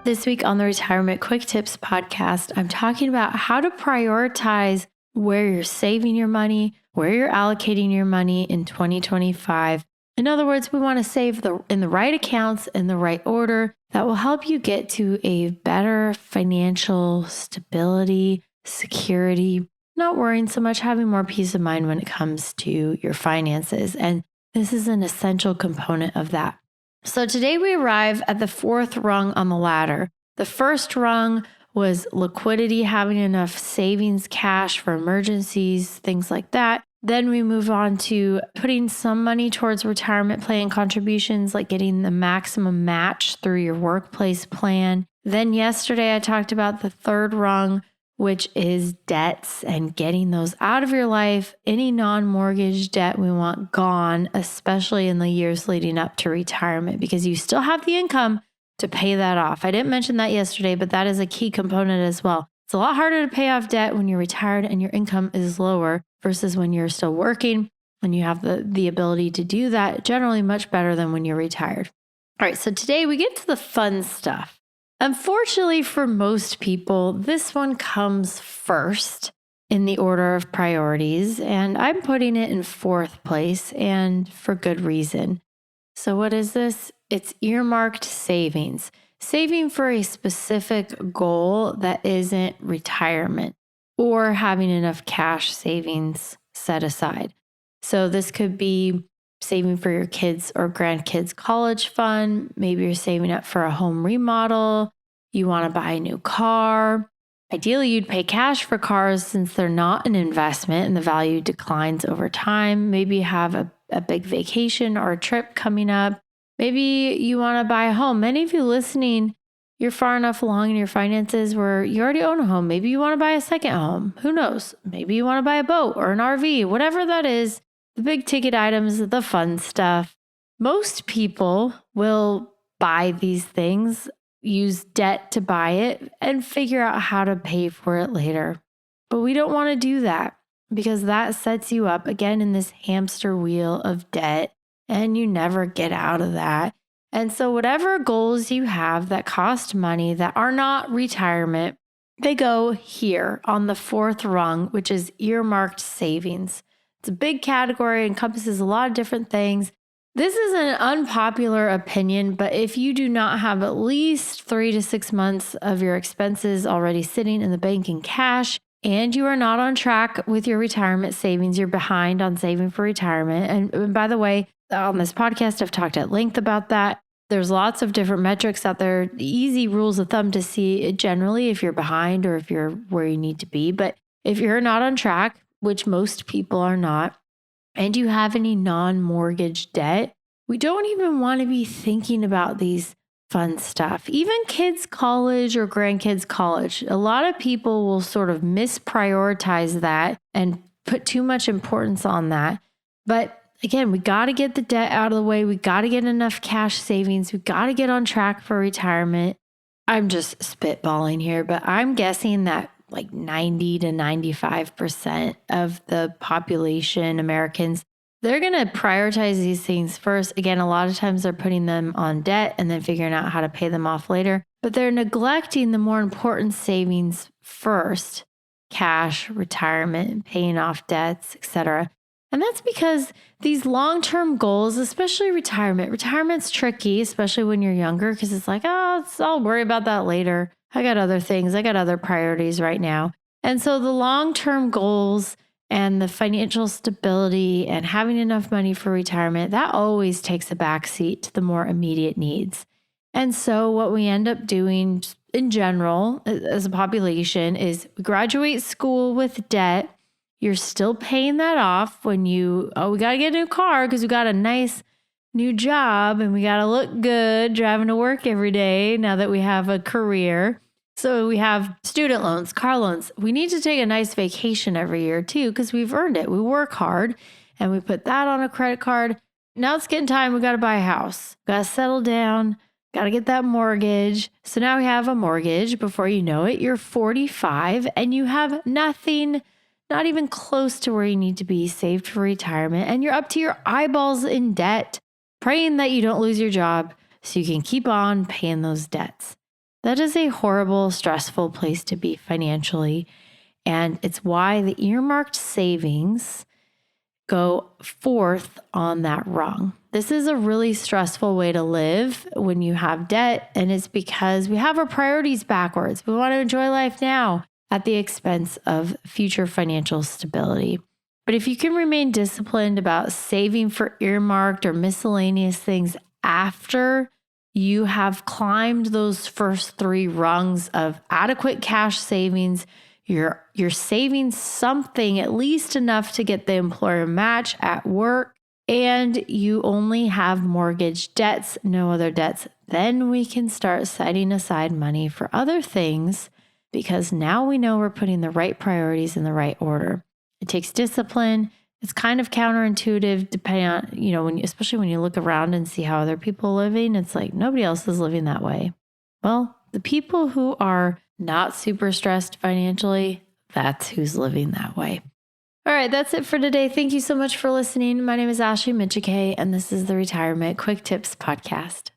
This week on the Retirement Quick Tips podcast, I'm talking about how to prioritize where you're saving your money, where you're allocating your money in 2025. In other words, we want to save in the right accounts in the right order that will help you get to a better financial stability, security, not worrying so much, having more peace of mind when it comes to your finances. And this is an essential component of that. So today we arrive at the fourth rung on the ladder. The first rung was liquidity, having enough savings cash for emergencies, things like that. Then we move on to putting some money towards retirement plan contributions, like getting the maximum match through your workplace plan. Then yesterday I talked about the third rung, which is debts and getting those out of your life. Any non-mortgage debt we want gone, especially in the years leading up to retirement, because you still have the income to pay that off. I didn't mention that yesterday, but that is a key component as well. It's a lot harder to pay off debt when you're retired and your income is lower versus when you're still working and you have the ability to do that, generally much better than when you're retired. All right, so today we get to the fun stuff. Unfortunately, for most people, this one comes first in the order of priorities, and I'm putting it in fourth place, and for good reason. So what is this? It's earmarked savings, saving for a specific goal that isn't retirement or having enough cash savings set aside. So this could be saving for your kids' or grandkids' college fund. Maybe you're saving up for a home remodel. You want to buy a new car. Ideally, you'd pay cash for cars since they're not an investment and the value declines over time. Maybe you have a big vacation or a trip coming up. Maybe you want to buy a home. Many of you listening, you're far enough along in your finances where you already own a home. Maybe you want to buy a second home. Who knows? Maybe you want to buy a boat or an RV, whatever that is. The big ticket items, the fun stuff. Most people will buy these things, use debt to buy it, and figure out how to pay for it later. But we don't want to do that because that sets you up again in this hamster wheel of debt and you never get out of that. And so whatever goals you have that cost money that are not retirement, they go here on the fourth rung, which is earmarked savings. It's a big category, encompasses a lot of different things. This is an unpopular opinion, but if you do not have at least 3 to 6 months of your expenses already sitting in the bank in cash, and you are not on track with your retirement savings, you're behind on saving for retirement. And by the way, on this podcast, I've talked at length about that. There's lots of different metrics out there, easy rules of thumb to see generally if you're behind or if you're where you need to be. But if you're not on track, which most people are not, and you have any non-mortgage debt, we don't even want to be thinking about these fun stuff. Even kids' college or grandkids' college, a lot of people will sort of misprioritize that and put too much importance on that. But again, we got to get the debt out of the way. We got to get enough cash savings. We got to get on track for retirement. I'm just spitballing here, but I'm guessing that like 90 to 95% of the population, Americans, they're going to prioritize these things first. Again, a lot of times they're putting them on debt and then figuring out how to pay them off later, but they're neglecting the more important savings first: cash, retirement, paying off debts, etc. And that's because these long-term goals, especially retirement's tricky, especially when you're younger, because it's like, I'll worry about that later. I got other things. I got other priorities right now. And so the long-term goals and the financial stability and having enough money for retirement, that always takes a backseat to the more immediate needs. And so what we end up doing in general as a population is we graduate school with debt. You're still paying that off when we got to get a new car because we got a nice new job and we got to look good driving to work every day now that we have a career. So we have student loans, car loans. We need to take a nice vacation every year too because we've earned it. We work hard and we put that on a credit card. Now it's getting time. We got to buy a house. Got to settle down. Got to get that mortgage. So now we have a mortgage. Before you know it, you're 45 and you have nothing, not even close to where you need to be saved for retirement. And you're up to your eyeballs in debt, praying that you don't lose your job so you can keep on paying those debts. That is a horrible, stressful place to be financially. And it's why the earmarked savings go fourth on that rung. This is a really stressful way to live when you have debt. And it's because we have our priorities backwards. We want to enjoy life now at the expense of future financial stability. But if you can remain disciplined about saving for earmarked or miscellaneous things after you have climbed those first three rungs of adequate cash savings, you're saving something, at least enough to get the employer match at work, and you only have mortgage debts, no other debts, then we can start setting aside money for other things, because now we know we're putting the right priorities in the right order. It takes discipline. It's kind of counterintuitive depending on, especially when you look around and see how other people are living, it's like nobody else is living that way. Well, the people who are not super stressed financially, that's who's living that way. All right, that's it for today. Thank you so much for listening. My name is Ashley Michike, and this is the Retirement Quick Tips Podcast.